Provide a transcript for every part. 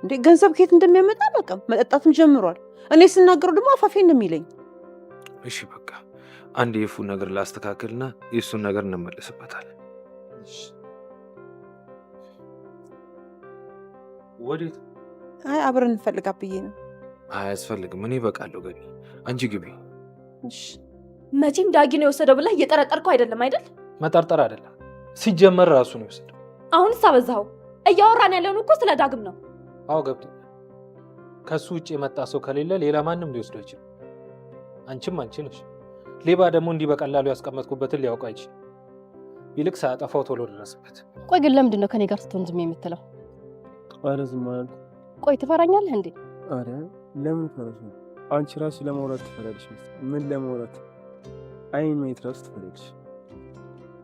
እንዴ ገንዘብ ከየት እንደሚያመጣ በቃ መጠጣትም ጀምሯል። እኔ ስናገረው ደግሞ አፋፌ እንደሚለኝ። እሺ በቃ አንድ የፉን ነገር ላስተካክልና የእሱን ነገር እንመለስበታለን። ወዴት? አይ አብረን እንፈልጋ ብዬ ነው። አያስፈልግም፣ እኔ በቃለሁ። ገቢ አንቺ ግቢ። መቼም ዳጊ ነው የወሰደው ብለህ እየጠረጠርከው አይደለም አይደል? መጠርጠር አይደለም፣ ሲጀመር ራሱ ነው የወሰደው። አሁንስ አበዛኸው። እያወራን ያለውን እኮ ስለ ዳግም ነው። አዎ ገብቶኛል። ከሱ ውጭ የመጣ ሰው ከሌለ ሌላ ማንም ሊወስደው አይችልም። አንቺም አንቺ ነሽ። ሌባ ደግሞ እንዲህ በቀላሉ ያስቀመጥኩበትን ሊያውቀው አይችልም። ይልቅ ሳያጠፋው ቶሎ ድረስበት። ቆይ ግን ለምንድን ነው ከኔ ጋር ስትሆን ዝም የምትለው? ኧረ ዝም አልኩ። ቆይ ትፈራኛለህ እንዴ? ኧረ ለምን ፈረሽ? አንቺ ራስሽ ለማውራት ትፈራለሽ። ምን ለማውራት? አይን ማየት ራሱ ትፈራለሽ።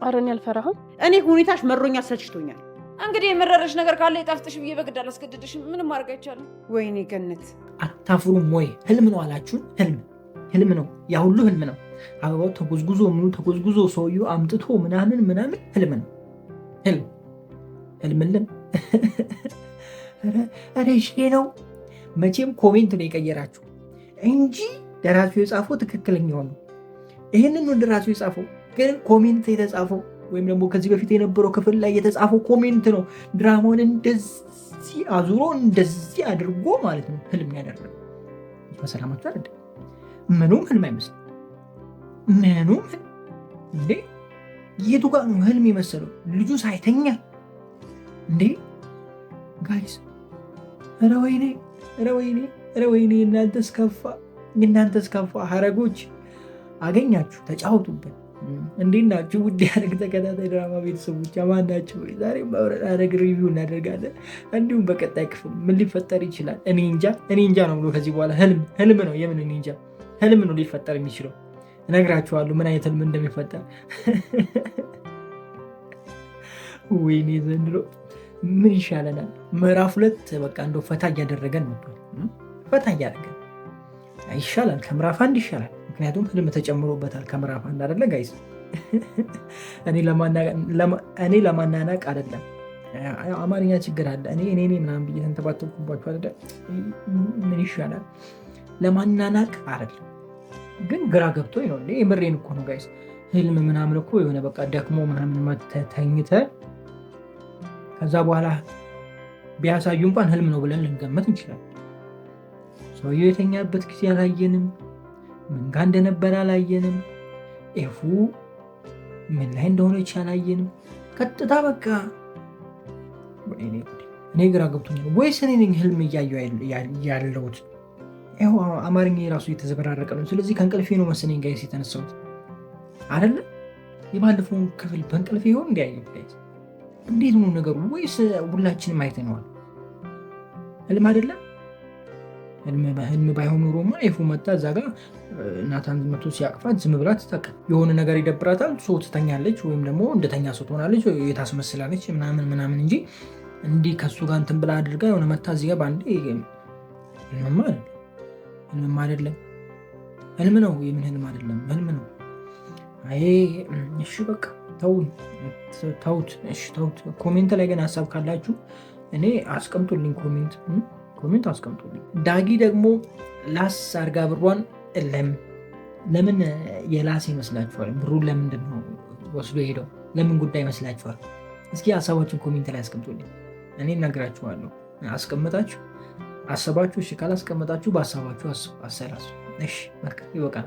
ኧረ እኔ አልፈራህም። እኔ ሁኔታሽ መሮኛል፣ ሰልችቶኛል። እንግዲህ የመረረሽ ነገር ካለ የጣፍጥሽ ብዬ በግድ አላስገድድሽም። ምንም ማድረግ አይቻልም። ወይኔ ገነት፣ አታፍሩም ወይ? ህልም ነው አላችሁን? ህልም ነው፣ ያ ሁሉ ህልም ነው። አበባው ተጎዝጉዞ ምኑ ተጎዝጉዞ ሰውዬው አምጥቶ ምናምን ህልም ነው። ህልምልም ኧረ እሺ ነው። መቼም ኮሜንት ነው የቀየራችሁ እንጂ ደራሲው የጻፈው ትክክለኛው ነው። ይህንን ነው ደራሲው የጻፈው፣ ግን ኮሜንት የተጻፈው ወይም ደግሞ ከዚህ በፊት የነበረው ክፍል ላይ የተጻፈው ኮሜንት ነው ድራማውን እንደዚህ አዙሮ እንደዚህ አድርጎ ማለት ነው ህልም ያደረገው። በሰላማችሁ አይደል? ምኑም ህልም አይመስልም። ምኑም እንዴ! የቱ ጋር ነው ህልም የመሰለው? ልጁ ሳይተኛ እንዴ ጋይስ! ኧረ ወይኔ፣ ኧረ ወይኔ፣ ኧረ ወይኔ! እናንተስ ከፋ። ሀረጎች አገኛችሁ፣ ተጫወቱበት። እንዴት ናችሁ? ውድ ሐረግ ተከታታይ ድራማ ቤተሰቦች ማን ናቸው? ዛሬ ሐረግ ሪቪው እናደርጋለን። እንዲሁም በቀጣይ ክፍል ምን ሊፈጠር ይችላል? እኔ እንጃ ነው ብሎ ከዚህ በኋላ ህልም ነው። የምን እኔ እንጃ፣ ህልም ነው ሊፈጠር የሚችለው። እነግራችኋለሁ ምን አይነት ህልም እንደሚፈጠር። ወይኔ ዘንድሮ ምን ይሻለናል? ምዕራፍ 2 በቃ እንደው ፈታ እያደረገን ነበር። ፈታ እያደረገን ይሻላል፣ ከምዕራፍ 1 ይሻላል። ምክንያቱም ህልም ተጨምሮበታል ከምዕራፍ 1 አይደለ ጋይስ? እኔ ለማናናቅ አይደለም፣ አማርኛ ችግር አለ። እኔ ምናምን ብዬ ተንተባተብኩባችሁ አይደለ? ምን ይሻላል? ለማናናቅ አይደለም፣ ግን ግራ ገብቶኝ ነው። የምሬን እኮ ነው ጋይስ። ህልም ምናምን እኮ የሆነ በቃ ደክሞ ምናምን ተኝተ ከዛ በኋላ ቢያሳዩ እንኳን ህልም ነው ብለን ልንገመት እንችላለን። ሰውየው የተኛበት ጊዜ አላየንም፣ ምን ጋር እንደነበረ አላየንም፣ ኤፉ ምን ላይ እንደሆነች አላየንም። ቀጥታ በቃ እኔ ግራ ገብቶኛል። ወይስ እኔ ነኝ ህልም እያየሁ ያለሁት? ይኸው አማርኛ የራሱ የተዘበራረቀ ነው። ስለዚህ ከእንቅልፌ ነው መሰለኝ ጋይስ የተነሳሁት አይደለ? የባለፈውን ክፍል በእንቅልፌ ይሆን እንዲያየው ጋይስ? እንዴት ነው ነገሩ? ወይስ ሁላችንም አይተነዋል? ህልም አይደለም? ህልም ባይሆን ኖሮማ ኤፉ መጣ እዛ ጋር ናታን መቶ ሲያቅፋት ዝም ብላ ትጠቀም። የሆነ ነገር ይደብራታል፣ ሰው ትተኛለች፣ ወይም ደግሞ እንደተኛ ሰው ትሆናለች፣ የታስመስላለች ምናምን እንጂ እንዲህ ከሱ ጋር እንትን ብላ አድርጋ የሆነ መታ እዚህ ጋር በአንዴ ህልም አይደለም። ህልም ነው። የምን ህልም አይደለም? ህልም ነው። አይ እሺ በቃ ተውት። እሺ ተውት። ኮሜንት ላይ ግን ሀሳብ ካላችሁ እኔ አስቀምጡልኝ። ኮሜንት አስቀምጡልኝ። ዳጊ ደግሞ ላስ አርጋ ብሯን ለምን የላስ ይመስላችኋል? ብሩን ለምንድን ነው ወስዶ ሄደው? ለምን ጉዳይ ይመስላችኋል? እስኪ ሀሳባችሁን ኮሜንት ላይ አስቀምጡልኝ። እኔ እነግራችኋለሁ። አስቀምጣችሁ አስባችሁ፣ እሺ ካላስቀምጣችሁ በሀሳባችሁ አሰላሱ። እሺ በቃ ይበቃል።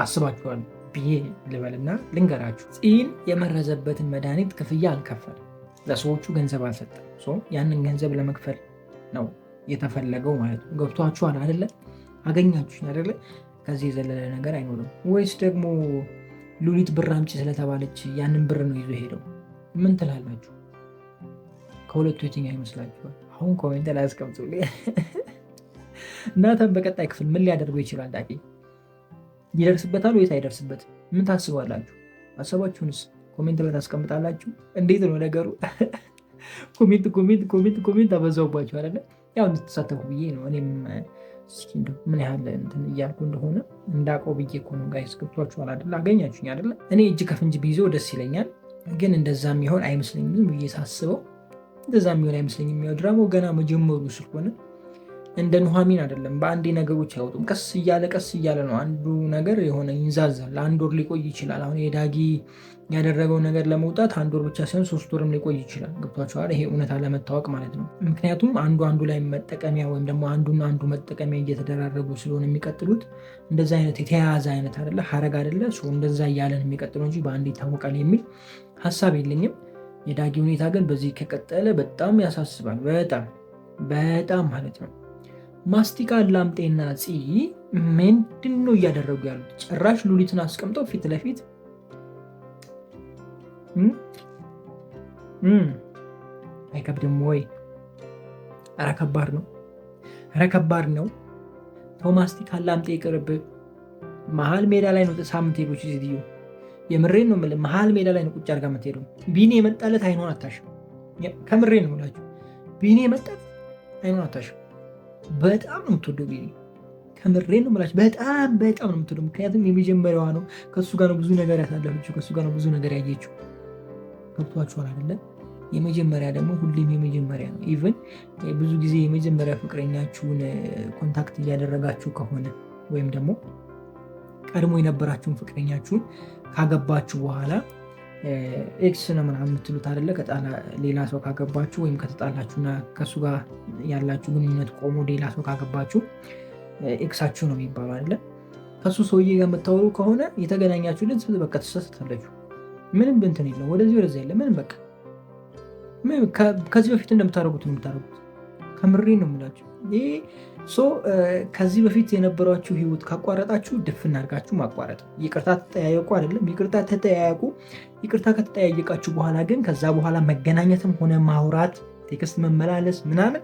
አስባችኋል ብዬ ልበልና ልንገራችሁ። ፂን የመረዘበትን መድኃኒት ክፍያ አልከፈልም፣ ለሰዎቹ ገንዘብ አልሰጠም። ያንን ገንዘብ ለመክፈል ነው የተፈለገው ማለት ነው። ገብቷችኋል አይደለ? አገኛችሁኝ አይደለ? ከዚህ የዘለለ ነገር አይኖርም። ወይስ ደግሞ ሉሊት ብር አምጪ ስለተባለች ያንን ብር ነው ይዞ ሄደው? ምን ትላላችሁ? ከሁለቱ የትኛው ይመስላችኋል? አሁን ኮሜንት ላይ አስቀምጡልኝ። ናታን በቀጣይ ክፍል ምን ሊያደርገው ይችላል? ዳጊ ይደርስበታል ወይስ አይደርስበትም? ምን ታስባላችሁ? ሀሳባችሁንስ ኮሜንት ላይ ታስቀምጣላችሁ? እንዴት ነው ነገሩ? ኮሜንት አበዛውባችሁ አይደለ? ያው እንድትሳተፉ ብዬ ነው። እኔም እስኪ ምን ያህል እንትን እያልኩ እንደሆነ እንዳውቀው ብዬ እኮ ነው ጋይስ። ገብቷችኋል አይደለ? አገኛችሁኝ አይደለ? እኔ እጅ ከፍንጅ ቢይዘው ደስ ይለኛል፣ ግን እንደዛ የሚሆን አይመስለኝም። ዝም ብዬ ሳስበው እንደዛ የሚሆን አይመስለኝም። ያው ድራማው ገና መጀመሩ ስለሆነ እንደ ኑሐሚን አይደለም፣ በአንዴ ነገሮች አይወጡም። ቀስ እያለ ነው አንዱ ነገር የሆነ ይንዛዛል። ለአንድ ወር ሊቆይ ይችላል። አሁን የዳጊ ያደረገው ነገር ለመውጣት 1 ወር ብቻ ሳይሆን 3 ወርም ሊቆይ ይችላል። ገብቷችኋል? ይሄ እውነታ ለመታወቅ ማለት ነው። ምክንያቱም አንዱ ላይ መጠቀሚያ ወይም ደግሞ አንዱ መጠቀሚያ እየተደራረጉ ስለሆነ የሚቀጥሉት እንደዛ አይነት የተያያዘ አይነት አይደለ፣ ሀረግ አይደለ፣ እንደዛ እያለን የሚቀጥለው እንጂ በአንድ ይታወቃል የሚል ሀሳብ የለኝም። የዳጊ ሁኔታ ግን በዚህ ከቀጠለ በጣም ያሳስባል። በጣም ማለት ነው። ማስቲካ ላምጤና ፂ ምንድን ነው እያደረጉ ያሉት? ጭራሽ ሉሊትን አስቀምጠው ፊት ለፊት አይከብድም ወይ? ኧረ ከባድ ነው። ተው ማስቲካ ላምጤ ይቅርብ። መሀል ሜዳ ላይ ነው ሳምንት ሄዶች ሴትዮ፣ የምሬን ነው የምልህ። መሀል ሜዳ ላይ ነው ቁጭ አድርጋ የምትሄደው። ቢኒ የመጣለት አይኗን አታሽም። ከምሬን ነው የምላችሁ። ቢኒ የመጣለት አይኗን አታሽም። በጣም ነው የምትወደው ቢኒ። ከምሬን ነው የምላችሁ። በጣም ነው የምትወደው። ምክንያቱም የመጀመሪያዋ ነው። ከሱ ጋር ነው ብዙ ነገር ያሳለፈችው። ከሱ ጋር ነው ብዙ ነገር ያየችው። ገብቷችኋል አይደለ? የመጀመሪያ ደግሞ ሁሌም የመጀመሪያ ነው። ኢቭን ብዙ ጊዜ የመጀመሪያ ፍቅረኛችሁን ኮንታክት እያደረጋችሁ ከሆነ ወይም ደግሞ ቀድሞ የነበራችሁን ፍቅረኛችሁን ካገባችሁ በኋላ ኤክስ ነው ምናምን የምትሉት አይደለ? ሌላ ሰው ካገባችሁ ወይም ከተጣላችሁና ከሱ ጋር ያላችሁ ግንኙነት ቆሞ ሌላ ሰው ካገባችሁ ኤክሳችሁ ነው የሚባለው አይደለ? ከሱ ሰውዬ ጋር የምታወሩ ከሆነ የተገናኛችሁ ልጅ በቃ ትሰስታላችሁ። ምንም እንትን የለም፣ ወደዚህ የለ ምንም በቃ ከዚህ በፊት እንደምታደርጉት ነው የምታደርጉት። ከምሬ ነው የምላችሁ። ይሄ ከዚህ በፊት የነበሯችሁ ህይወት ካቋረጣችሁ ድፍን አድርጋችሁ ማቋረጥ። ይቅርታ ተጠያየቁ አይደለም፣ ይቅርታ ተጠያየቁ። ይቅርታ ከተጠያየቃችሁ በኋላ ግን ከዛ በኋላ መገናኘትም ሆነ ማውራት፣ ቴክስት መመላለስ ምናምን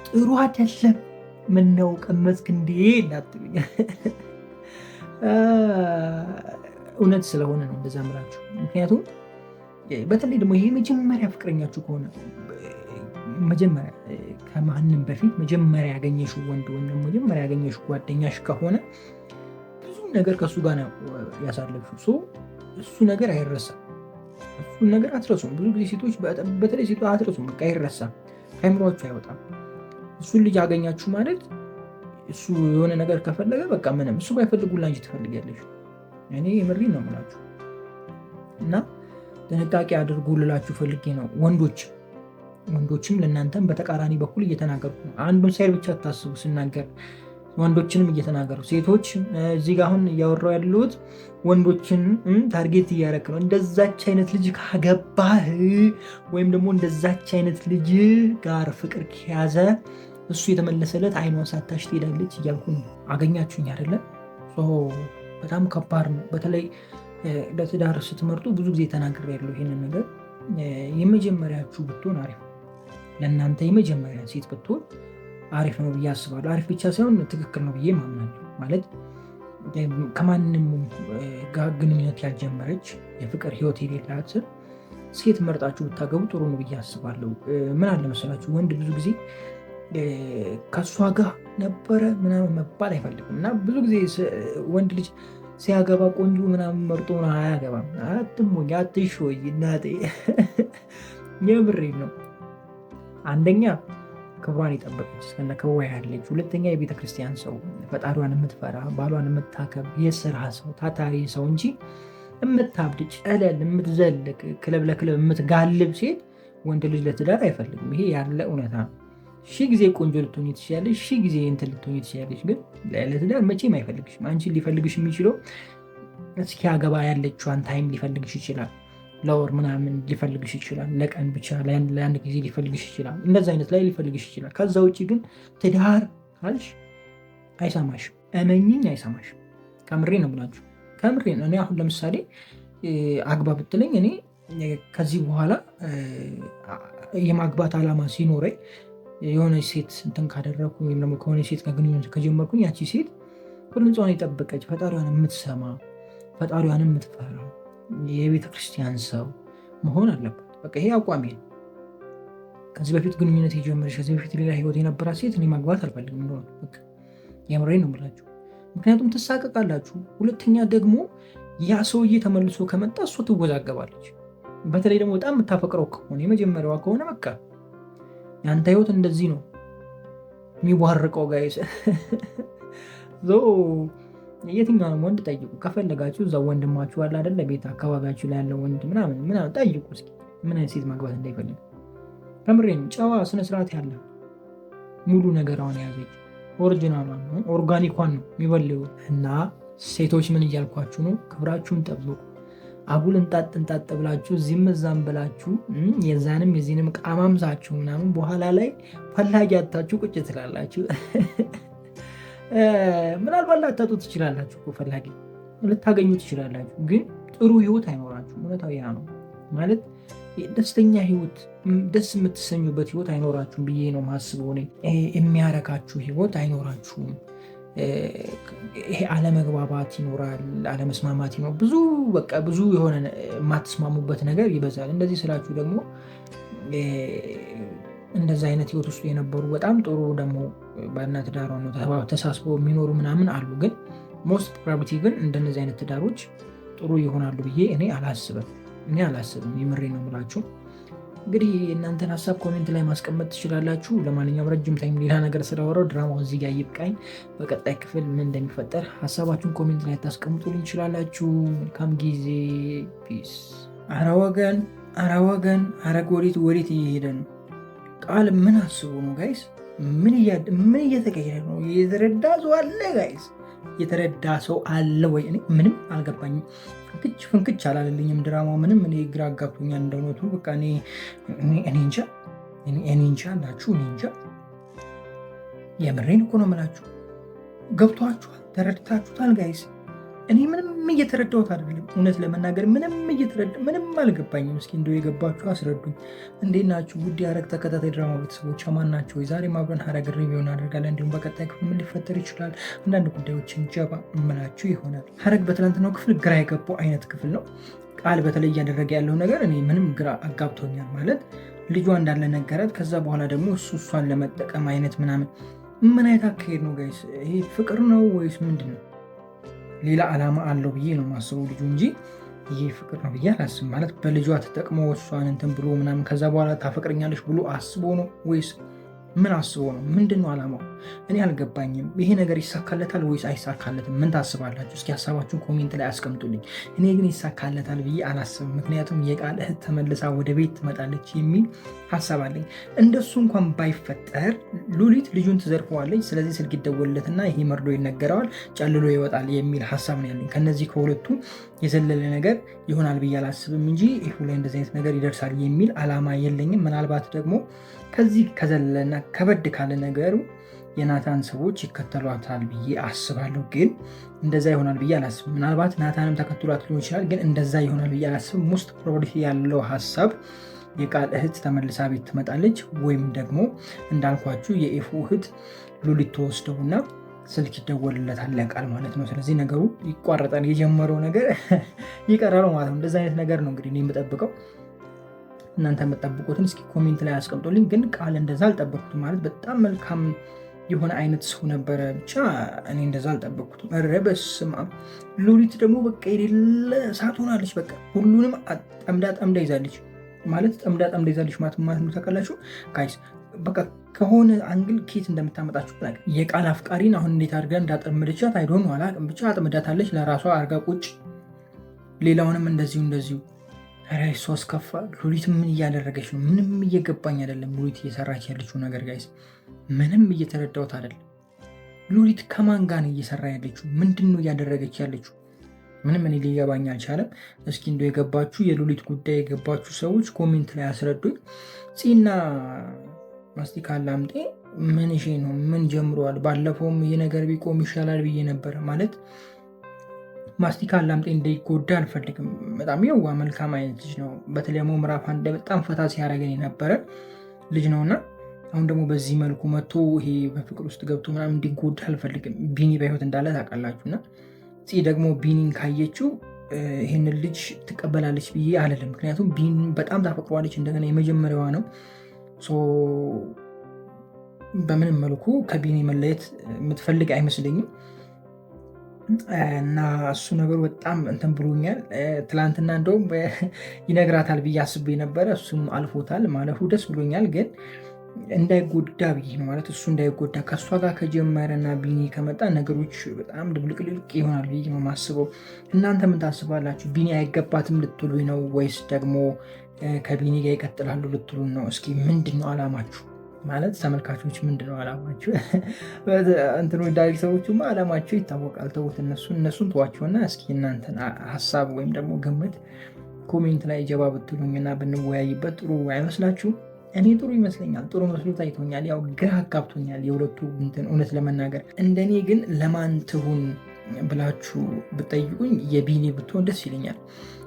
ጥሩ አይደለም። ምነው ቀመስክ እንዴ እንዳትሉኝ። እውነት ስለሆነ ነው እንደዛ ምላችሁ። ምክንያቱም በተለይ ደግሞ ይሄ መጀመሪያ ፍቅረኛችሁ ከሆነ መጀመሪያ ከማንም በፊት መጀመሪያ ያገኘሽው ወንድ ወይም ደግሞ መጀመሪያ ያገኘሽው ጓደኛሽ ከሆነ ብዙ ነገር ከእሱ ጋር ነው ያሳለፍሽው። እሱ ነገር አይረሳም። እሱን ነገር አትረሱም። ብዙ ጊዜ ሴቶች በተለይ ሴቶች አትረሱም። በቃ አይረሳም፣ ከአይምሯችሁ አይወጣም። እሱን ልጅ አገኛችሁ ማለት እሱ የሆነ ነገር ከፈለገ በቃ ምንም እሱ ባይፈልጉላ እንጂ ትፈልጊያለሽ። እኔ የምሬን ነው የምላችሁ እና ጥንቃቄ አድርጉ ልላችሁ ፈልጌ ነው። ወንዶችም ለእናንተም በተቃራኒ በኩል እየተናገርኩ ነው። አንዱን ሳይድ ብቻ ታስቡ ስናገር፣ ወንዶችንም እየተናገሩ ሴቶች እዚህ ጋር አሁን እያወራው ያሉት ወንዶችን ታርጌት እያደረክ ነው። እንደዛች አይነት ልጅ ካገባህ ወይም ደግሞ እንደዛች አይነት ልጅ ጋር ፍቅር ከያዘ እሱ የተመለሰለት አይኗን ሳታሽ ትሄዳለች እያልኩ ነው። አገኛችሁኝ አይደለም? በጣም ከባድ ነው። በተለይ ለትዳር ስትመርጡ ብዙ ጊዜ ተናግሬ ያለው ይሄንን ነገር የመጀመሪያችሁ ብትሆን አሪፍ፣ ለእናንተ የመጀመሪያ ሴት ብትሆን አሪፍ ነው ብዬ አስባለሁ። አሪፍ ብቻ ሳይሆን ትክክል ነው ብዬ ማምናለሁ። ማለት ከማንም ጋር ግንኙነት ያልጀመረች የፍቅር ህይወት የሌላት ሴት መርጣችሁ ብታገቡ ጥሩ ነው ብዬ አስባለሁ። ምን አለ መሰላችሁ፣ ወንድ ብዙ ጊዜ ከእሷ ጋር ነበረ ምናምን መባል አይፈልግም እና ብዙ ጊዜ ወንድ ልጅ ሲያገባ ቆንጆ ምናምን መርጦ አያገባም። አትሞኝ፣ አትሾይ እናቴ፣ የምሬን ነው። አንደኛ ክብሯን የጠበቀች እስከነ ክብሯ ያለች፣ ሁለተኛ የቤተክርስቲያን ሰው፣ ፈጣሪዋን የምትፈራ፣ ባሏን የምታከብ፣ የስራ ሰው፣ ታታሪ ሰው እንጂ የምታብድ ጨለል የምትዘልቅ ክለብ ለክለብ የምትጋልብ ሴት ወንድ ልጅ ለትዳር አይፈልግም። ይሄ ያለ እውነታ ነው። ሺህ ጊዜ ቆንጆ ልትሆኚ ትችያለሽ፣ ሺህ ጊዜ እንትን ልትሆኚ ትችያለሽ፣ ግን ለትዳር መቼም አይፈልግሽም። አንቺን ሊፈልግሽ የሚችለው እስኪያገባ ያለችዋን ታይም ሊፈልግሽ ይችላል። ለወር ምናምን ሊፈልግሽ ይችላል። ለቀን ብቻ ለአንድ ጊዜ ሊፈልግሽ ይችላል። እንደዚ አይነት ላይ ሊፈልግሽ ይችላል። ከዛ ውጭ ግን ትዳር ካልሽ አይሰማሽም። እመኝኝ፣ አይሰማሽም። ከምሬ ነው ብላችሁ ከምሬ ነው። እኔ አሁን ለምሳሌ አግባ ብትለኝ እኔ ከዚህ በኋላ የማግባት ዓላማ ሲኖረኝ የሆነች ሴት እንትን ካደረግኩ ወይም ደግሞ ከሆነ ሴት ጋር ግንኙነት ከጀመርኩኝ ያቺ ሴት ንጹሃን የጠበቀች ፈጣሪዋን የምትሰማ ፈጣሪዋን የምትፈራ የቤተ ክርስቲያን ሰው መሆን አለባት። በቃ ይሄ አቋሜ ነው። ከዚህ በፊት ግንኙነት የጀመረች ከዚህ በፊት ሌላ ህይወት የነበራት ሴት እኔ ማግባት አልፈልግም እንደሆነ በቃ የምሬን ነው የምላችሁ። ምክንያቱም ትሳቀቃላችሁ። ሁለተኛ ደግሞ ያ ሰውዬ ተመልሶ ከመጣ እሷ ትወዛገባለች። በተለይ ደግሞ በጣም የምታፈቅረው ከሆነ የመጀመሪያዋ ከሆነ በቃ የአንተ ህይወት እንደዚህ ነው የሚዋርቀው ጋይስ። የትኛውንም ወንድ ጠይቁ ከፈለጋችሁ፣ እዛ ወንድማችሁ አለ አይደለ ቤት አካባቢያችሁ ላይ ያለው ወንድ ምናምን ጠይቁ እስኪ ምን አይነት ሴት ማግባት እንዳይፈልግ። ከምሬን ጨዋ ስነስርዓት ያለ ሙሉ ነገር አሁን የያዘች ኦሪጂናሏን ኦርጋኒኳን ነው የሚበልው። እና ሴቶች ምን እያልኳችሁ ነው? ክብራችሁን ጠብቁ። አጉል እንጣጥ ብላችሁ እዚህም እዛም ብላችሁ የዛንም የዚህንም ቃማምሳችሁ ምናምን በኋላ ላይ ፈላጊ አታችሁ ቁጭ ትላላችሁ። ምናልባት ላታጡ ትችላላችሁ እኮ ፈላጊ ልታገኙ ትችላላችሁ፣ ግን ጥሩ ህይወት አይኖራችሁም። እውነታው ያ ነው ማለት ደስተኛ ህይወት፣ ደስ የምትሰኙበት ህይወት አይኖራችሁም ብዬ ነው ማስበው። የሚያረካችሁ ህይወት አይኖራችሁም። ይሄ አለመግባባት ይኖራል፣ አለመስማማት ይኖራል። ብዙ የሆነ የማትስማሙበት ነገር ይበዛል። እንደዚህ ስላችሁ ደግሞ እንደዚህ አይነት ህይወት ውስጥ የነበሩ በጣም ጥሩ ደግሞ ባልና ትዳር ነው ተሳስበው የሚኖሩ ምናምን አሉ። ግን ሞስት ፕሮባቢሊቲ ግን እንደነዚህ አይነት ትዳሮች ጥሩ ይሆናሉ ብዬ እኔ አላስብም። የምሬ ነው የምላችሁ። እንግዲህ እናንተን ሀሳብ ኮሜንት ላይ ማስቀመጥ ትችላላችሁ። ለማንኛውም ረጅም ታይም ሌላ ነገር ስለወረው ድራማው እዚህ ጋር ይብቃኝ። በቀጣይ ክፍል ምን እንደሚፈጠር ሀሳባችሁን ኮሜንት ላይ ታስቀምጡልኝ ትችላላችሁ። መልካም ጊዜ። ፒስ። አረ ወገን አረ ወዴት እየሄደ ነው? ቃል ምን አስቡ ነው ጋይስ? ምን እየተቀየረ ነው? የተረዳ ሰው አለ ጋይስ? የተረዳ ሰው አለ ወይ? እኔ ምንም አልገባኝም። ፍንክች አላለልኝም ድራማው ምንም። እኔ ግራ አጋብቶኛል እንደሆነቱ በቃ እኔ እንጃ አላችሁ። እኔ እንጃ የምሬን እኮ ነው የምላችሁ። ገብቷችኋል? ተረድታችሁታል ጋይስ? እኔ ምንም እየተረዳሁት አይደለም። እውነት ለመናገር ምንም አልገባኝም። እስኪ እንደው የገባችሁ አስረዱኝ። እንዴት ናችሁ? ውድ የሐረግ ተከታታይ ድራማ ቤተሰቦች ማን ናቸው? ዛሬ አብረን ሐረግ ሪቪው እናደርጋለን። እንዲሁም በቀጣይ ክፍል ምን ሊፈጠር ይችላል አንዳንድ ጉዳዮችን ጀባ እምላችሁ ይሆናል። ሐረግ በትናንትናው ክፍል ግራ የገባው አይነት ክፍል ነው። ቃል በተለይ እያደረገ ያለው ነገር እኔ ምንም ግራ አጋብቶኛል። ማለት ልጇ እንዳለ ነገራት። ከዛ በኋላ ደግሞ እሷን ለመጠቀም አይነት ምናምን ምን አይነት አካሄድ ነው ጋይስ? ይሄ ፍቅር ነው ወይስ ምንድን ነው? ሌላ ዓላማ አለው ብዬ ነው ማስበው ልጁ እንጂ ይሄ ፍቅር ነው ብዬ አላስብም። ማለት በልጇ ተጠቅሞ እሷን እንትን ብሎ ምናምን ከዛ በኋላ ታፈቅረኛለች ብሎ አስቦ ነው ወይስ ምን አስቦ ነው? ምንድን ነው ዓላማው? እኔ አልገባኝም። ይሄ ነገር ይሳካለታል ወይስ አይሳካለትም? ምን ታስባላችሁ? እስኪ ሀሳባችሁን ኮሜንት ላይ አስቀምጡልኝ። እኔ ግን ይሳካለታል ብዬ አላስብም። ምክንያቱም የቃል እህት ተመልሳ ወደ ቤት ትመጣለች የሚል ሀሳብ አለኝ። እንደሱ እንኳን ባይፈጠር ሉሊት ልጁን ትዘርፈዋለች። ስለዚህ ስልክ ይደወልለትና ይሄ መርዶ ይነገረዋል፣ ጨልሎ ይወጣል የሚል ሀሳብ ነው ያለኝ። ከነዚህ ከሁለቱ የዘለለ ነገር ይሆናል ብዬ አላስብም እንጂ ይሁ ላይ እንደዚህ አይነት ነገር ይደርሳል የሚል ዓላማ የለኝም። ምናልባት ደግሞ ከዚህ ከዘለለና ከበድ ካለ ነገሩ የናታን ሰዎች ይከተሏታል ብዬ አስባለሁ። ግን እንደዛ ይሆናል ብዬ አላስብም። ምናልባት ናታንም ተከትሏት ሊሆን ይችላል፣ ግን እንደዛ ይሆናል ብዬ አላስብም። ሞስት ፕሮባብሊ ያለው ሀሳብ የቃል እህት ተመልሳ ቤት ትመጣለች፣ ወይም ደግሞ እንዳልኳችሁ የኤፉ እህት ሉሊት ተወስደውና ስልክ ይደወልለታል ለቃል ማለት ነው። ስለዚህ ነገሩ ይቋረጣል፣ የጀመረው ነገር ይቀራል ማለት ነው። እንደዛ አይነት ነገር ነው እንግዲህ እኔ የምጠብቀው። እናንተ የምጠብቁትን እስኪ ኮሜንት ላይ አስቀምጦልኝ። ግን ቃል እንደዛ አልጠበቅኩትም። ማለት በጣም መልካም የሆነ አይነት ሰው ነበረ፣ ብቻ እኔ እንደዛ አልጠበቅኩትም። ኧረ በስመ አብ። ሉሊት ደግሞ በቃ የሌለ እሳት ሆናለች። በቃ ሁሉንም ጠምዳ ይዛለች። ማለት ጠምዳ ይዛለች ማለት ነው። ታውቃላችሁ ጋይስ፣ በቃ ከሆነ አንግል ኬት እንደምታመጣችሁ የቃል አፍቃሪን አሁን እንዴት አድርጋ እንዳጠመደቻት አይዶን አላውቅም። ብቻ አጥምዳታለች ለራሷ አርጋ ቁጭ። ሌላውንም እንደዚሁ ኧረ እሷ አስከፋ። ሉሊት ምን እያደረገች ነው? ምንም እየገባኝ አይደለም። ሉሊት እየሰራች ያለችው ነገር ጋይስ ምንም እየተረዳሁት አይደለም። ሉሊት ከማን ጋር ነው እየሰራ ያለችው? ምንድን ነው እያደረገች ያለችው? ምንም እኔ ሊገባኝ አልቻለም። እስኪ እንደው የገባችሁ የሉሊት ጉዳይ የገባችሁ ሰዎች ኮሜንት ላይ አስረዱኝ። ፂና ማስቲካ ላምጤ ምን ነው? ምን ጀምረዋል? ባለፈውም ይህ ነገር ቢቆም ይሻላል ብዬ ነበር። ማለት ማስቲካ ላምጤ እንዳይጎዳ አልፈልግም። በጣም የዋ መልካም አይነት ልጅ ነው። በተለይ ደግሞ ምዕራፍ አንድ በጣም ፈታ ሲያደርገን የነበረ ልጅ ነውና አሁን ደግሞ በዚህ መልኩ መጥቶ ይሄ በፍቅር ውስጥ ገብቶ ምናምን እንዲጎዳ አልፈልግም። ቢኒ በህይወት እንዳለ ታውቃላችሁና ፂ ደግሞ ቢኒን ካየችው ይህንን ልጅ ትቀበላለች ብዬ አልልም። ምክንያቱም ቢኒ በጣም ታፈቅሯለች። እንደገና የመጀመሪያዋ ነው። በምንም መልኩ ከቢኒ መለየት የምትፈልግ አይመስለኝም። እና እሱ ነገሩ በጣም እንትን ብሎኛል። ትላንትና እንደውም ይነግራታል ብዬ አስቤ ነበረ። እሱም አልፎታል ማለፉ ደስ ብሎኛል። ግን እንዳይጎዳ ብዬ ነው ማለት እሱ እንዳይጎዳ ከእሷ ጋር ከጀመረና ቢኒ ከመጣ ነገሮች በጣም ድብልቅልቅ ይሆናል ብዬ ነው የማስበው። እናንተ ምን ታስባላችሁ? ቢኒ አይገባትም ልትሉኝ ነው ወይስ ደግሞ ከቢኒ ጋር ይቀጥላሉ ልትሉን ነው? እስኪ ምንድን ነው አላማችሁ? ማለት ተመልካቾች ምንድን ነው አላማችሁ? እንትኖች ዳይሬክተሮቹማ አላማቸው ይታወቃል። ተውት፣ እነሱን ተዋቸውና እስኪ እናንተን ሀሳብ ወይም ደግሞ ግምት ኮሜንት ላይ ጀባ ብትሉኝና ብንወያይበት ጥሩ አይመስላችሁም? እኔ ጥሩ ይመስለኛል። ጥሩ መስሎ ታይቶኛል። ያው ግራ አጋብቶኛል የሁለቱ እንትን እውነት ለመናገር እንደኔ ግን ለማን ትሁን ብላችሁ ብጠይቁኝ የቢኒ ብትሆን ደስ ይለኛል።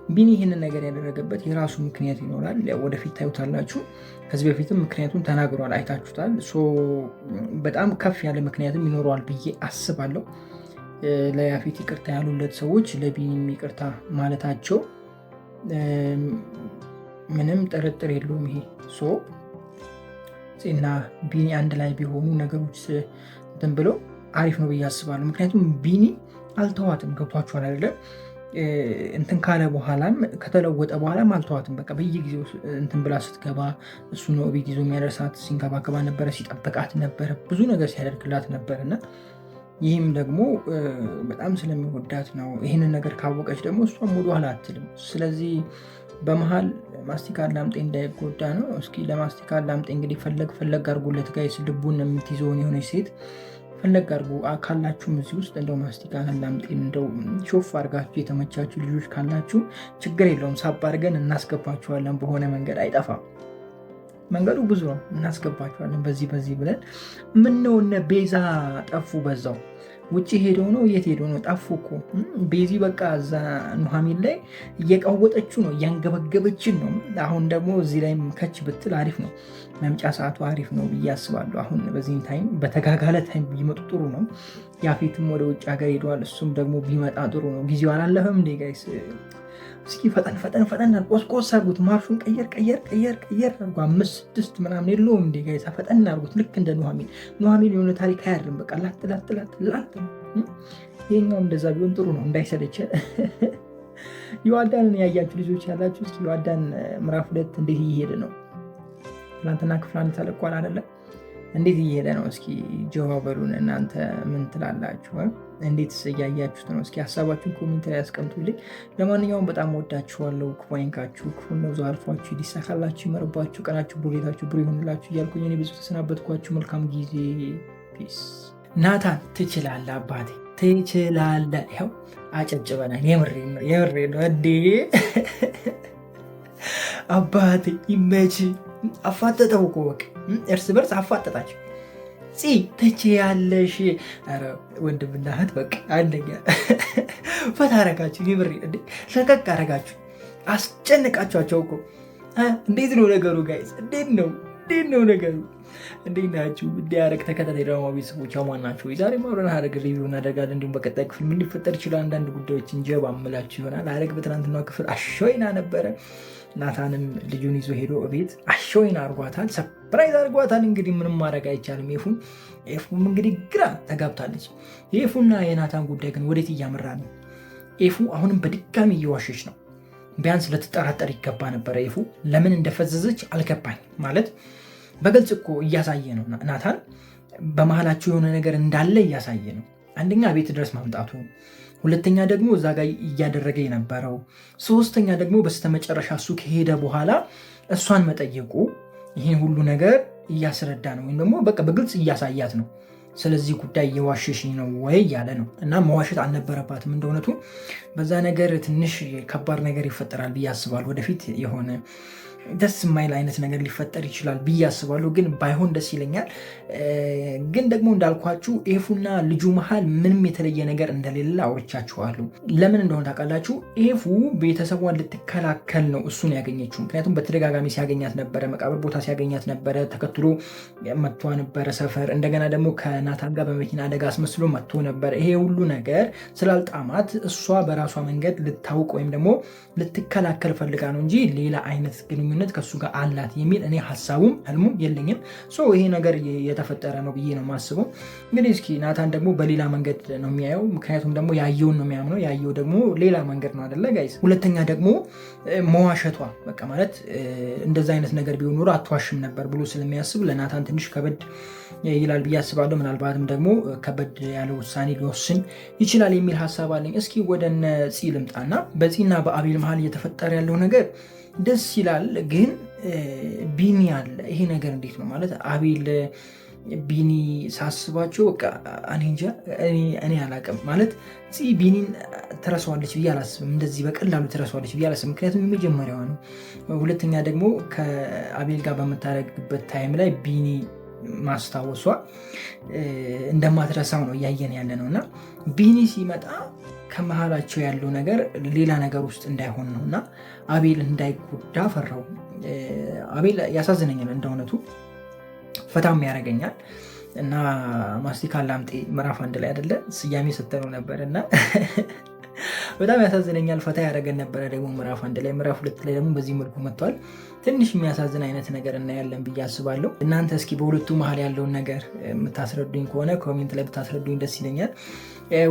ቢኒ ይህንን ነገር ያደረገበት የራሱ ምክንያት ይኖራል። ወደፊት ታዩታላችሁ። ከዚህ በፊትም ምክንያቱም ተናግሯል፣ አይታችሁታል። በጣም ከፍ ያለ ምክንያትም ይኖረዋል ብዬ አስባለሁ። ለያፌት ይቅርታ ያሉለት ሰዎች ለቢኒ ይቅርታ ማለታቸው ምንም ጥርጥር የለውም። ይሄ እና ቢኒ አንድ ላይ ቢሆኑ ነገሮች እንትን ብለው አሪፍ ነው ብዬ አስባለሁ። ምክንያቱም ቢኒ አልተዋትም። ገብቷችኋል አይደለም? እንትን ካለ በኋላም ከተለወጠ በኋላም አልተዋትም። በቃ በየጊዜው እንትን ብላ ስትገባ እሱ ነው ቤት ይዞ የሚያደርሳት፣ ሲንከባከባ ነበረ፣ ሲጠብቃት ነበረ፣ ብዙ ነገር ሲያደርግላት ነበር እና ይህም ደግሞ በጣም ስለሚወዳት ነው። ይህንን ነገር ካወቀች ደግሞ እሷም ወደኋላ አትልም። ስለዚህ በመሀል ማስቲካ ላምጤ እንዳይጎዳ ነው። እስኪ ለማስቲካ ላምጤ እንግዲህ ፈለግ አድርጎለት ጋይስ፣ ልቡን የምትይዘውን የሆነች ሴት ፈለግ አድርጎ ካላችሁም እዚህ ውስጥ እንደው ማስቲካ ላምጤን እንደው ሾፍ አድርጋችሁ የተመቻችሁ ልጆች ካላችሁ ችግር የለውም፣ ሳብ አድርገን እናስገባችኋለን። በሆነ መንገድ አይጠፋም፣ መንገዱ ብዙ ነው፣ እናስገባችኋለን በዚህ ብለን። ምነው እነ ቤዛ ጠፉ? በዛው ውጭ ሄደው ነው? የት ሄደው ነው? ጠፉ እኮ ቤዚ በቃ እዛ ኑሐሚን ላይ እየቀወጠችው ነው፣ እያንገበገበችን ነው። አሁን ደግሞ እዚህ ላይ ከች ብትል አሪፍ ነው፣ መምጫ ሰዓቱ አሪፍ ነው ብዬ አስባለሁ። አሁን በዚህ ታይም በተጋጋለ ታይም ቢመጡ ጥሩ ነው። ያፌትም ወደ ውጭ ሀገር ሄደዋል፣ እሱም ደግሞ ቢመጣ ጥሩ ነው። ጊዜው አላለፈም እንዴ ጋይስ? እስኪ ፈጠን ቆስቆስ አድርጉት። ማርሹን ቀየር አድርጉ። 5-6 ምናምን የለውም እንዴ ጋይሳ? ፈጠን አድርጉት። ልክ እንደ ኑሐሚን የሆነ ታሪክ አያርም። በቃ ላጥ። ይሄኛውም እንደዛ ቢሆን ጥሩ ነው፣ እንዳይሰለቸ። ዮአዳንን ያያችሁ ልጆች ያላችሁ እስኪ ዮአዳን ምዕራፍ 2 እንዴት እየሄደ ነው? ትናንትና ክፍል 1 ተለቋል አይደለም? እንዴት እየሄደ ነው? እስኪ ጀዋብ በሉን። እናንተ ምን ትላላችሁ? እንዴት እያያችሁት ነው? እስኪ ሀሳባችሁን ኮሜንት ላይ ያስቀምጡልኝ። ለማንኛውም በጣም ወዳችኋለሁ። ክፉ አይንካችሁ፣ ክፉ ነው አልፏችሁ፣ ሊሳካላችሁ፣ ይመርባችሁ፣ ቀናችሁ ብሩህ ይሆንላችሁ እያልኩኝ እኔ ብዙ ተሰናበትኳችሁ። መልካም ጊዜ። ፒስ። ናታን ትችላለህ፣ አባቴ ትችላለህ። ይኸው አጨብጭበናል። የምሬ ነው እንዴ አባቴ፣ ይመች። አፋጠጠው እኮ በቃ እርስ በርስ አፋጠጣቸው። ትችያለሽ። ኧረ ወንድምና እህት በቃ አንደኛ ፈታ አረጋችሁ። ይብሬ ለቀቅ አረጋችሁ፣ አስጨንቃችኋቸው እኮ። እንዴት ነው ነገሩ ጋይስ? እንዴት ነው ነገሩ? እንዴት ናችሁ? እንዲያረግ ተከታታይ ድራማ ቤተሰቦች አማን ናቸው። ዛሬ አብረን ሐረግ ሪቪው እናደርጋለን። እንዲሁም በቀጣይ ክፍል ምን ሊፈጠር ይችላል አንዳንድ ጉዳዮችን ጀባ እምላችሁ ይሆናል። ሐረግ በትናንትናው ክፍል አሾይና ነበረ። ናታንም ልጁን ይዞ ሄዶ እቤት አሾይና አርጓታል፣ ሰፕራይዝ አርጓታል። እንግዲህ ምንም ማድረግ አይቻልም። ኤፉም እንግዲህ ግራ ተጋብታለች። የኤፉና የናታን ጉዳይ ግን ወዴት እያመራ ነው? ኤፉ አሁንም በድጋሚ እየዋሸች ነው። ቢያንስ ልትጠራጠር ይገባ ነበረ። ኤፉ ለምን እንደፈዘዘች አልገባኝ። ማለት በግልጽ እኮ እያሳየ ነው። ናታን በመሀላቸው የሆነ ነገር እንዳለ እያሳየ ነው። አንደኛ ቤት ድረስ ማምጣቱ፣ ሁለተኛ ደግሞ እዛ ጋር እያደረገ የነበረው፣ ሶስተኛ ደግሞ በስተመጨረሻ እሱ ከሄደ በኋላ እሷን መጠየቁ፣ ይህን ሁሉ ነገር እያስረዳ ነው፣ ወይም ደግሞ በቃ በግልጽ እያሳያት ነው። ስለዚህ ጉዳይ እየዋሸሽኝ ነው ወይ ያለ ነው። እና መዋሸት አልነበረባትም። እንደእውነቱ በዛ ነገር ትንሽ ከባድ ነገር ይፈጠራል ብዬ አስባለሁ። ወደፊት የሆነ ደስ የማይል አይነት ነገር ሊፈጠር ይችላል ብዬ አስባለሁ። ግን ባይሆን ደስ ይለኛል። ግን ደግሞ እንዳልኳችሁ ኤፉና ልጁ መሀል ምንም የተለየ ነገር እንደሌለ አውርቻችኋለሁ። ለምን እንደሆነ ታውቃላችሁ? ኤፉ ቤተሰቧን ልትከላከል ነው እሱን ያገኘችው። ምክንያቱም በተደጋጋሚ ሲያገኛት ነበረ፣ መቃብር ቦታ ሲያገኛት ነበረ፣ ተከትሎ መጥቷ ነበረ ሰፈር። እንደገና ደግሞ ከናታን ጋር በመኪና አደጋ አስመስሎ መጥቶ ነበረ። ይሄ ሁሉ ነገር ስላልጣማት እሷ በራሷ መንገድ ልታውቅ ወይም ደግሞ ልትከላከል ፈልጋ ነው እንጂ ሌላ አይነት ግንኙነት ግንኙነት ከሱ ጋር አላት የሚል እኔ ሀሳቡም ህልሙም የለኝም። ይሄ ነገር የተፈጠረ ነው ብዬ ነው የማስበው። እንግዲህ እስኪ ናታን ደግሞ በሌላ መንገድ ነው የሚያየው። ምክንያቱም ደግሞ ያየውን ነው የሚያምነው። ያየው ደግሞ ሌላ መንገድ ነው አይደለ ጋይስ? ሁለተኛ ደግሞ መዋሸቷ በቃ ማለት እንደዛ አይነት ነገር ቢሆን ኖሮ አትዋሽም ነበር ብሎ ስለሚያስብ ለናታን ትንሽ ከበድ ይላል ብዬ አስባለሁ። ምናልባትም ደግሞ ከበድ ያለ ውሳኔ ሊወስን ይችላል የሚል ሀሳብ አለኝ። እስኪ ወደ እነ ፂ ልምጣና በፂና በአቤል መሀል እየተፈጠረ ያለው ነገር ደስ ይላል፣ ግን ቢኒ አለ። ይሄ ነገር እንዴት ነው ማለት አቤል ቢኒ ሳስባቸው በቃ እኔ እንጃ እኔ አላቅም ማለት ፂ ቢኒን ትረሳዋለች ብዬ አላስብም። እንደዚህ በቀላሉ ትረሳዋለች ብዬ አላስብም። ምክንያቱም የመጀመሪያዋ ነው። ሁለተኛ ደግሞ ከአቤል ጋር በምታደርግበት ታይም ላይ ቢኒ ማስታወሷ እንደማትረሳው ነው እያየን ያለ ነው። እና ቢኒ ሲመጣ ከመሀላቸው ያለው ነገር ሌላ ነገር ውስጥ እንዳይሆን ነው እና አቤል እንዳይጎዳ ፈራው። አቤል ያሳዝነኛል እንደ እውነቱ ፈታም ያደርገኛል። እና ማስቲካ ላምጤ ምዕራፍ 1 ላይ አይደለ ስያሜ ሰጥተነው ነበር እና በጣም ያሳዝነኛል። ፈታ ያደረገን ነበረ ደግሞ ምዕራፍ 1 ላይ። ምዕራፍ 2 ላይ ደግሞ በዚህ መልኩ መጥቷል። ትንሽ የሚያሳዝን አይነት ነገር እናያለን ብዬ አስባለሁ። እናንተ እስኪ በሁለቱ መሀል ያለውን ነገር የምታስረዱኝ ከሆነ ኮሜንት ላይ ብታስረዱኝ ደስ ይለኛል።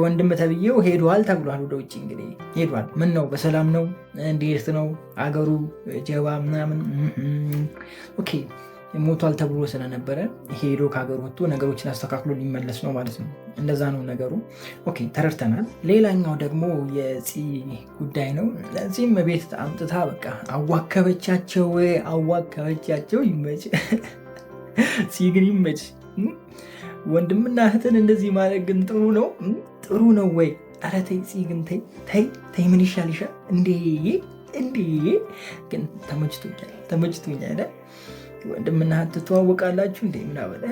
ወንድም ተብዬው ሄዷል ተብሏል፣ ወደ ውጭ እንግዲህ ሄዷል። ምን ነው በሰላም ነው? እንዴት ነው አገሩ? ጀባ ምናምን ኦኬ ሞቷል ተብሎ ስለነበረ ሄዶ ከሀገር ወጥቶ ነገሮችን አስተካክሎ ሊመለስ ነው ማለት ነው። እንደዛ ነው ነገሩ። ኦኬ ተረድተናል። ሌላኛው ደግሞ የፂ ጉዳይ ነው። ፂም ቤት አምጥታ በቃ አዋከበቻቸው። ይመች ፂ ግን ይመች። ወንድምና እህትን እንደዚህ ማድረግ ግን ጥሩ ነው ወይ? ኧረ ተይ ፂ ግን ተይ ምን ይሻል እንዴ ግን ተመችቶኛል። ወንድምና እህት ትተዋወቃላችሁ እንዴ ምናምን።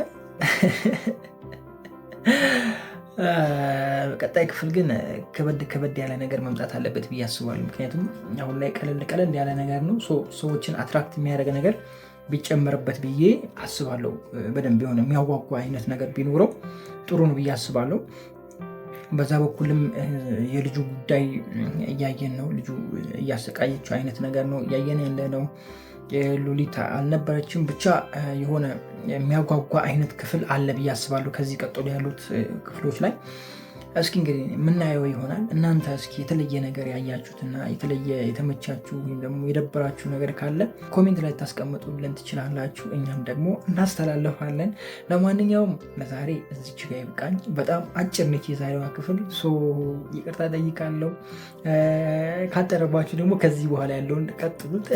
በቀጣይ ክፍል ግን ከበድ ያለ ነገር መምጣት አለበት ብዬ አስባለሁ። ምክንያቱም አሁን ላይ ቀለል ያለ ነገር ነው። ሰዎችን አትራክት የሚያደርግ ነገር ቢጨመርበት ብዬ አስባለሁ። በደንብ የሆነ የሚያዋጓ አይነት ነገር ቢኖረው ጥሩ ነው ብዬ አስባለሁ። በዛ በኩልም የልጁ ጉዳይ እያየን ነው። ልጁ እያሰቃየችው አይነት ነገር ነው እያየን ያለ ነው። ሉሊት አልነበረችም። ብቻ የሆነ የሚያጓጓ አይነት ክፍል አለ ብዬ አስባለሁ ከዚህ ቀጥሎ ያሉት ክፍሎች ላይ። እስኪ እንግዲህ የምናየው ይሆናል። እናንተ እስኪ የተለየ ነገር ያያችሁትና የተለየ የተመቻችሁ ወይም ደግሞ የደበራችሁ ነገር ካለ ኮሜንት ላይ ታስቀምጡልን ትችላላችሁ። እኛም ደግሞ እናስተላለፋለን። ለማንኛውም ለዛሬ እዚች ጋ ይብቃኝ። በጣም አጭር ነች የዛሬዋ ክፍል። ይቅርታ ጠይቃለሁ። ካጠረባችሁ ደግሞ ከዚህ በኋላ ያለውን ቀጥሉት።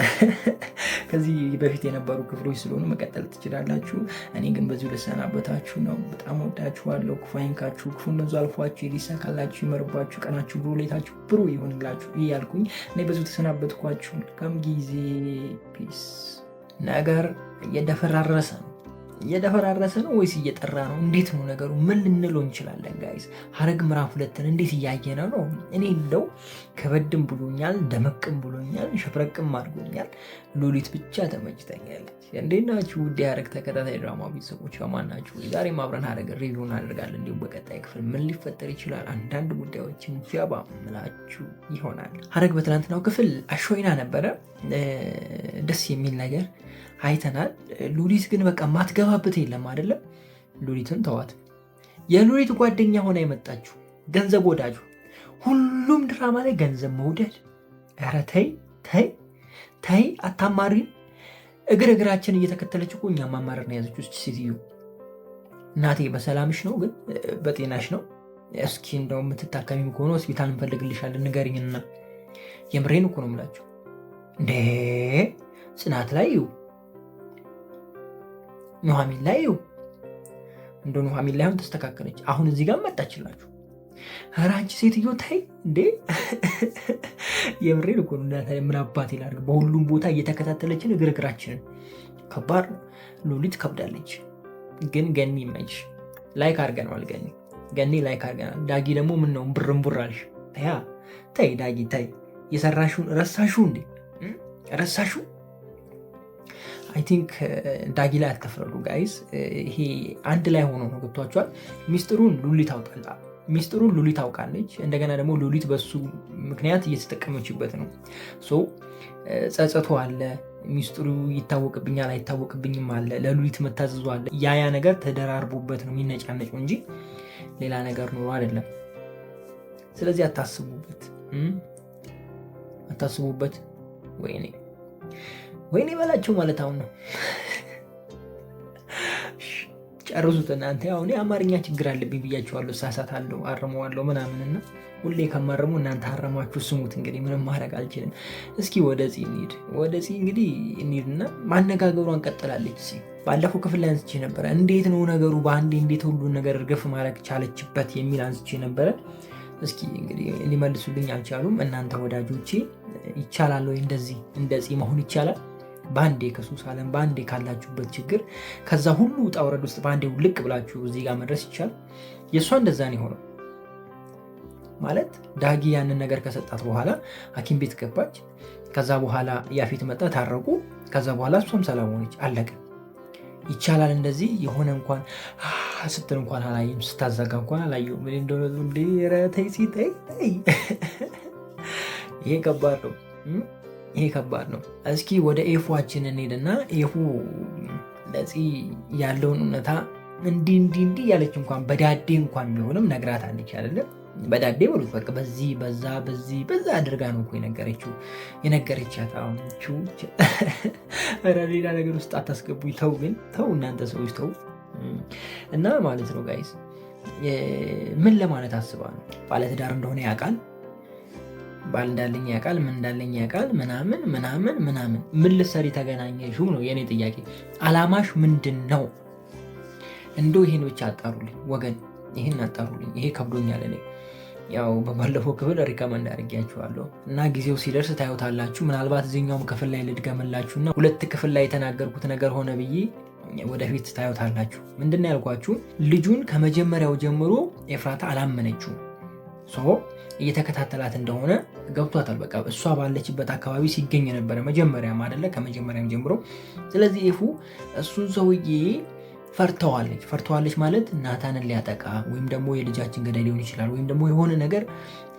ከዚህ በፊት የነበሩ ክፍሎች ስለሆኑ መቀጠል ትችላላችሁ። እኔ ግን በዚሁ ልሰናበታችሁ ነው። በጣም ወዳችኋለሁ። ክፉ አይንካችሁ፣ ክፉ እነዙ አልፏችሁ ሊሳካላችሁ፣ ይመርባችሁ፣ ቀናችሁ ብሩ፣ ሌታችሁ ብሩ ይሆንላችሁ እያልኩኝ እኔ በዚሁ ተሰናበትኳችሁ። መልካም ጊዜ። ፒስ። ነገር እየደፈራረሰ ነው ወይስ እየጠራ ነው? እንዴት ነው ነገሩ? ምን ልንለው እንችላለን ጋይስ? ሐረግ ምዕራፍ 2 እንዴት እያየነው ነው? እኔ እንደው ከበድም ብሎኛል፣ ደመቅም ብሎኛል፣ ሸፍረቅም አድርጎኛል። ሉሊት ብቻ ተመችተኛለች። እንዴት ናችሁ ውድ የሐረግ ተከታታይ ድራማ ቤተሰቦች? ከማን ናችሁ? ዛሬም አብረን ሐረግ ሪቪው እናደርጋለን። እንዲሁም በቀጣይ ክፍል ምን ሊፈጠር ይችላል አንዳንድ ጉዳዮችን ጀባ ምላችሁ ይሆናል። ሐረግ በትናንትናው ክፍል አሾይና ነበረ። ደስ የሚል ነገር አይተናል። ሉሊት ግን በቃ ማትገባበት የለም አይደለም። ሉሊትን ተዋት። የሉሊት ጓደኛ ሆና የመጣችሁ ገንዘብ ወዳጁ፣ ሁሉም ድራማ ላይ ገንዘብ መውደድ። ኧረ ተይ አታማሪን። እግራችን እየተከተለች እኮ እኛ ማማረር ነው ያዘችው ሴትዮ። እናቴ በሰላምሽ ነው ግን በጤናሽ ነው? እስኪ እንደው የምትታከሚ ከሆነ ሆስፒታል እንፈልግልሻለን ንገሪኝና። የምሬን እኮ ነው የምላችሁ። እንዴ ጽናት ላይ ኑሐሚን ላይ እንደ ኑሐሚን ላይ አሁን ተስተካከለች። አሁን እዚህ ጋር መጣችላችሁ። ኧረ አንቺ ሴትዮ ታይ እንዴ! የምሬን እኮ ነው። ምን አባት ይላል። በሁሉም ቦታ እየተከታተለችን እግራችንን። ከባድ ነው። ሉሊት ከብዳለች። ግን ገኒ መች ላይክ አድርገናል። ገኒ ላይክ አድርገናል። ዳጊ ደግሞ ምን ነው ብርምቡር አልሽ? ተይ ዳጊ ተይ። የሰራሽውን ረሳሽው እንዴ? ረሳሽው? አይ ቲንክ ዳጊ ላይ አትፍረዱ ጋይስ። ይሄ አንድ ላይ ሆኖ ነው። ገብቷቸዋል። ሚስጥሩን ሉሊት ታውቃለች። እንደገና ደግሞ ሉሊት በሱ ምክንያት እየተጠቀመችበት ነው። ጸጸቶ አለ። ሚስጥሩ ይታወቅብኛል አይታወቅብኝም አለ፣ ለሉሊት መታዘዙ አለ። ያ ነገር ተደራርቦበት ነው የሚነጫነጭው እንጂ ሌላ ነገር ኑሮ አይደለም። ስለዚህ አታስቡበት። ወይኔ በላቸው ማለት አሁን ነው። ጨርሱት እናንተ። ያው እኔ አማርኛ ችግር አለብኝ ብያቸዋለሁ፣ እሳሳታለሁ፣ አርመዋለሁ ምናምንና ሁሌ ከማረሙ እናንተ አረማችሁ ስሙት። እንግዲህ ምንም ማድረግ አልችልም። እስኪ ወደ ፂ እንሂድ። ወደ ፂ እንግዲህ እንሂድና ማነጋገሯን ቀጥላለች። ባለፈው ክፍል ላይ አንስቼ ነበረ። እንዴት ነው ነገሩ በአንዴ እንዴት ሁሉን ነገር እርግፍ ማድረግ ቻለችበት የሚል አንስቼ ነበረ። እስኪ እንግዲህ ሊመልሱልኝ አልቻሉም። እናንተ ወዳጆቼ ይቻላል ወይ እንደዚህ እንደ ፂ መሆን ይቻላል? በአንዴ ከሱስ ዓለም በአንዴ ካላችሁበት ችግር ከዛ ሁሉ ውጣ ውረድ ውስጥ በአንዴ ልቅ ብላችሁ እዚህ ጋር መድረስ ይቻላል? የእሷ እንደዛ ነው የሆነው። ማለት ዳጊ ያንን ነገር ከሰጣት በኋላ ሐኪም ቤት ገባች። ከዛ በኋላ ያፌት መጣ፣ ታረቁ። ከዛ በኋላ እሷም ሰላም ሆነች፣ አለቀ። ይቻላል እንደዚህ የሆነ እንኳን ስትል እንኳን አላየም፣ ስታዘጋ እንኳን አላየሁም። ምን እንደሆነ ተይ ሲተይ ይሄ ከባድ ነው። እስኪ ወደ ኤፉዋችን እንሄድና ኤፉ ለፂ ያለውን እውነታ እንዲህ ያለች እንኳን በዳዴ እንኳን ቢሆንም ነግራት አለች አይደለም። በዳዴ በሉት በቃ በዚህ በዛ አድርጋ ነው እኮ የነገረቻት። አሁን ሌላ ነገር ውስጥ አታስገቡኝ። ተው እናንተ ሰዎች ተው። እና ማለት ነው ጋይስ ምን ለማለት አስባ ነው? ባለትዳር እንደሆነ ያውቃል፣ ባል እንዳለኝ ያውቃል፣ ምን እንዳለኝ ያውቃል፣ ምናምን ምን ልትሰሪ ተገናኘሽው ነው የኔ ጥያቄ። አላማሽ ምንድን ነው? እንደው ይሄን ብቻ አጣሩልኝ ወገን፣ ይሄን አጣሩልኝ። ይሄ ከብዶኛል። እኔ ያው በባለፈው ክፍል ሪከመንድ አድርጌያችኋለሁ እና ጊዜው ሲደርስ ታዩታላችሁ። ምናልባት እዚህኛውም ክፍል ላይ ልድገምላችሁና 2 ክፍል ላይ የተናገርኩት ነገር ሆነ ብዬ ወደፊት ታዩታላችሁ። ምንድን ነው ያልኳችሁ? ልጁን ከመጀመሪያው ጀምሮ ኤፍራታ አላመነችው። እየተከታተላት እንደሆነ ገብቷታል። በቃ እሷ ባለችበት አካባቢ ሲገኝ ነበረ መጀመሪያም አይደለ? ከመጀመሪያም ጀምሮ። ስለዚህ ኤፉ እሱን ሰውዬ ፈርተዋለች ማለት ናታንን ሊያጠቃ ወይም ደግሞ የልጃችን ገዳይ ሊሆን ይችላል፣ ወይም ደግሞ የሆነ ነገር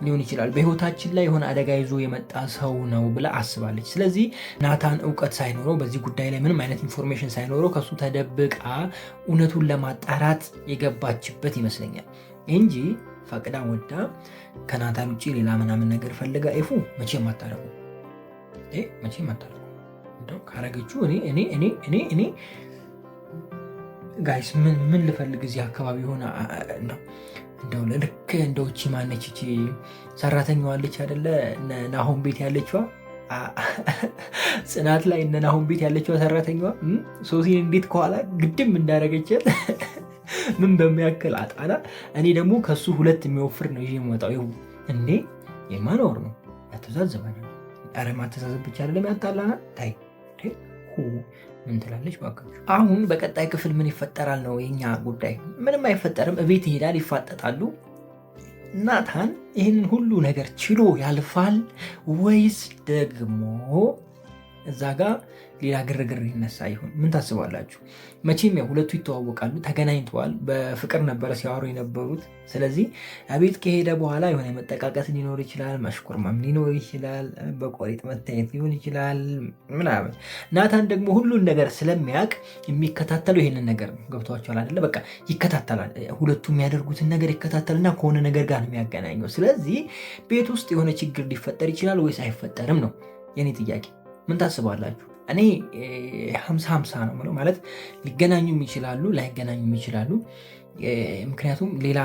ሊሆን ይችላል፣ በህይወታችን ላይ የሆነ አደጋ ይዞ የመጣ ሰው ነው ብላ አስባለች። ስለዚህ ናታን እውቀት ሳይኖረው በዚህ ጉዳይ ላይ ምንም አይነት ኢንፎርሜሽን ሳይኖረው ከሱ ተደብቃ እውነቱን ለማጣራት የገባችበት ይመስለኛል እንጂ ፈቅዳ ወዳ ከናታን ውጭ ሌላ ምናምን ነገር ፈልጋ ኤፉ መቼም አታረጉ። እንደው ካረገችው እኔ ጋይስ ምን ልፈልግ እዚህ አካባቢ ሆነ እንደው ልክ እንደው እቺ ማነች እቺ ሰራተኛዋለች አይደለ? ናሆም ቤት ያለችዋ ጽናት ላይ እነ ናሆም ቤት ያለችዋ ሰራተኛዋ ሶሲን እንዴት ከኋላ ግድም እንዳረገቻት ምን በሚያክል አጣና እኔ ደግሞ ከሱ 2 የሚወፍር ነው ይሄ የምወጣው። ይሁ እንዴ የማኖር ነው ያተዛዘባኛል። ኧረ ማተዛዘብ ብቻ አይደለም ያጣላና ታይ ምን ትላለች ባካችሁ። አሁን በቀጣይ ክፍል ምን ይፈጠራል ነው የኛ ጉዳይ። ምንም አይፈጠርም። እቤት ይሄዳል፣ ይፋጠጣሉ። ናታን ይህንን ሁሉ ነገር ችሎ ያልፋል ወይስ ደግሞ እዛ ጋር ሌላ ግርግር ይነሳ ይሆን? ምን ታስባላችሁ? መቼም ያው ሁለቱ ይተዋወቃሉ፣ ተገናኝተዋል፣ በፍቅር ነበረ ሲያወሩ የነበሩት። ስለዚህ ቤት ከሄደ በኋላ የሆነ መጠቃቀስ ሊኖር ይችላል፣ መሽኮርማም ሊኖር ይችላል፣ በቆሪጥ መታየት ሊሆን ይችላል ምናምን። ናታን ደግሞ ሁሉን ነገር ስለሚያውቅ የሚከታተለው ይሄንን ነገር ነው። ገብቷቸዋል አይደለ? በቃ ይከታተላል። ሁለቱ የሚያደርጉትን ነገር ይከታተልና ከሆነ ነገር ጋር ነው የሚያገናኘው። ስለዚህ ቤት ውስጥ የሆነ ችግር ሊፈጠር ይችላል ወይስ አይፈጠርም ነው የኔ ጥያቄ። ምን ታስባላችሁ? እኔ 50-50 ነው የምለው። ማለት ሊገናኙም ይችላሉ ላይገናኙም ይችላሉ። ምክንያቱም ሌላ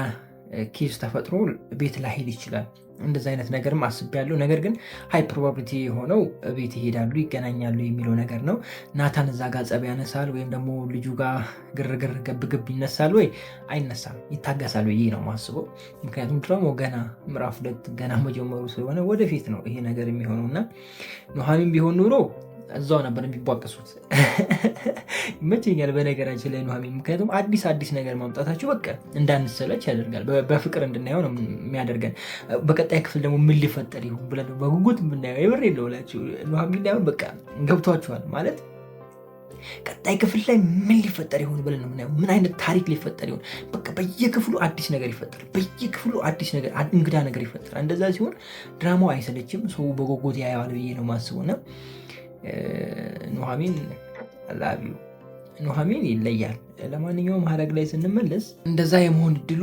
ኬዝ ተፈጥሮ ቤት ላይሄድ ይችላል። እንደዚህ አይነት ነገርም አስቤያለሁ። ነገር ግን ሃይ ፕሮባቢሊቲ የሆነው ቤት ይሄዳሉ፣ ይገናኛሉ የሚለው ነገር ነው። ናታን እዛ ጋር ጸብ ያነሳል ወይም ደግሞ ልጁ ጋር ግርግር ገብግብ ይነሳል ወይ አይነሳም፣ ይታገሳል ብዬ ነው ማስበው። ምክንያቱም ድራማው ገና ምዕራፍ 2 ገና መጀመሩ ስለሆነ ወደፊት ነው ይሄ ነገር የሚሆነው እና ኑሐሚን ቢሆን ኑሮ እዛው ነበር የሚቧቀሱት። ይመቸኛል በነገራችን ላይ ኑሐሚን፣ ምክንያቱም አዲስ ነገር ማምጣታቸው በቃ እንዳንሰለች ያደርጋል። በፍቅር እንድናየው ነው የሚያደርገን። በቀጣይ ክፍል ደግሞ ምን ሊፈጠር ይሁን ብለን በጉጉት የምናየው የምር የለውላችሁ ኑሐሚን ላይ በቃ ገብቷችኋል ማለት ቀጣይ ክፍል ላይ ምን ሊፈጠር ይሆን ብለን ነው የምናየው። ምን አይነት ታሪክ ሊፈጠር ይሆን? በቃ በየክፍሉ አዲስ ነገር ይፈጠራል። በየክፍሉ አዲስ ነገር፣ እንግዳ ነገር ይፈጠራል። እንደዛ ሲሆን ድራማው አይሰለችም፣ ሰው በጉጉት ያየዋል ብዬ ነው የማስበውና ኑሐሚን ይለያል። ለማንኛውም ሀረግ ላይ ስንመለስ እንደዛ የመሆን እድሉ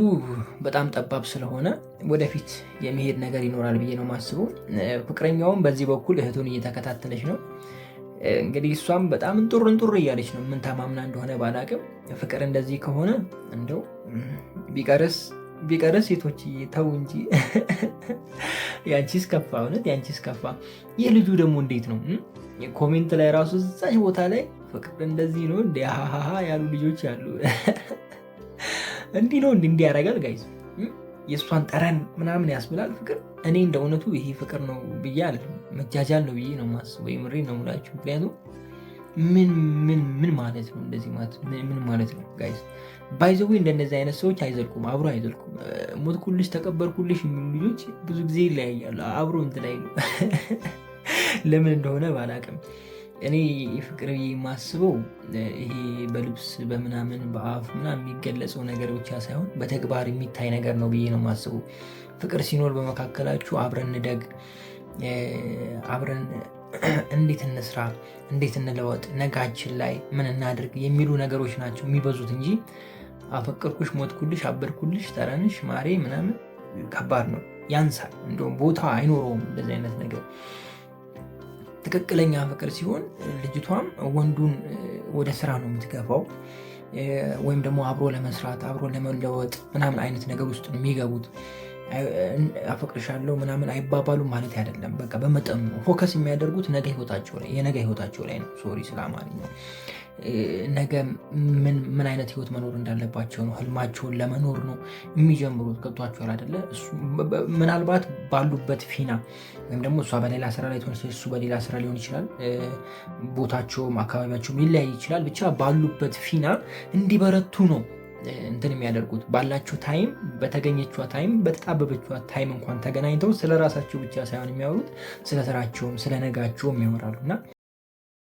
በጣም ጠባብ ስለሆነ ወደፊት የመሄድ ነገር ይኖራል ብዬ ነው የማስበው። ፍቅረኛውም በዚህ በኩል እህቱን እየተከታተለች ነው። እንግዲህ እሷም በጣም እንጡር እያለች ነው። ምን ተማምና እንደሆነ ባላቅም ፍቅር እንደዚህ ከሆነ እንደው ቢቀርስ ሴቶች ተው እንጂ ያንቺስ ከፋ፣ እውነት ያንቺስ ከፋ። ይህ ልጁ ደግሞ እንዴት ነው ኮሜንት ላይ ራሱ እዛች ቦታ ላይ ፍቅር እንደዚህ ነው እንዲ ሀሀ ያሉ ልጆች ያሉ እንዲህ ነው እንዲህ ያደርጋል ጋይዝ። የእሷን ጠረን ምናምን ያስብላል ፍቅር። እኔ እንደ እውነቱ ይሄ ፍቅር ነው ብዬ አለ መጃጃል ነው ብዬ ነው ማስበው። የምሬ ነው የምላችሁ። ምክንያቱም ምን ማለት ነው እንደዚህ ማለት ምን ማለት ነው ጋይዝ? ባይዘዌ እንደነዚህ አይነት ሰዎች አይዘልቁም፣ አብሮ አይዘልቁም። ሞትኩልሽ ተቀበርኩልሽ የሚሉ ልጆች ብዙ ጊዜ ይለያያሉ፣ አብሮ እንትን አይሉ ለምን እንደሆነ ባላቅም። እኔ ፍቅር የማስበው ይሄ በልብስ በምናምን በአፍ ምናምን የሚገለጸው ነገር ብቻ ሳይሆን በተግባር የሚታይ ነገር ነው ብዬ ነው የማስበው። ፍቅር ሲኖር በመካከላችሁ አብረን እንደግ፣ አብረን እንዴት እንስራ፣ እንዴት እንለወጥ፣ ነጋችን ላይ ምን እናድርግ የሚሉ ነገሮች ናቸው የሚበዙት እንጂ አፈቀርኩሽ፣ ሞትኩልሽ፣ አበርኩልሽ፣ ጠረንሽ፣ ማሬ ምናምን ከባድ ነው፣ ያንሳል። እንደውም ቦታ አይኖረውም እንደዚህ አይነት ነገር። ትክክለኛ ፍቅር ሲሆን ልጅቷም ወንዱን ወደ ስራ ነው የምትገፋው፣ ወይም ደግሞ አብሮ ለመስራት አብሮ ለመለወጥ ምናምን አይነት ነገር ውስጥ ነው የሚገቡት። አፈቅርሻለሁ ምናምን አይባባሉም ማለት አይደለም። በቃ በመጠኑ ፎከስ የሚያደርጉት የነገ ህይወታቸው ላይ ነው። ሶሪ ስለ አማርኛው። ነገ ምን አይነት ህይወት መኖር እንዳለባቸው ነው፣ ህልማቸውን ለመኖር ነው የሚጀምሩት። ገብቷቸዋል አይደለ? ምናልባት ባሉበት ፊና ወይም ደግሞ እሷ በሌላ ስራ ላይ ትሆን፣ እሱ በሌላ ስራ ሊሆን ይችላል። ቦታቸውም አካባቢያቸውም ሊለያይ ይችላል። ብቻ ባሉበት ፊና እንዲበረቱ ነው እንትን የሚያደርጉት። ባላቸው ታይም፣ በተገኘቿ ታይም፣ በተጣበበቿ ታይም እንኳን ተገናኝተው ስለ ራሳቸው ብቻ ሳይሆን የሚያወሩት ስለ ስራቸውም ስለ ነጋቸውም ያወራሉ እና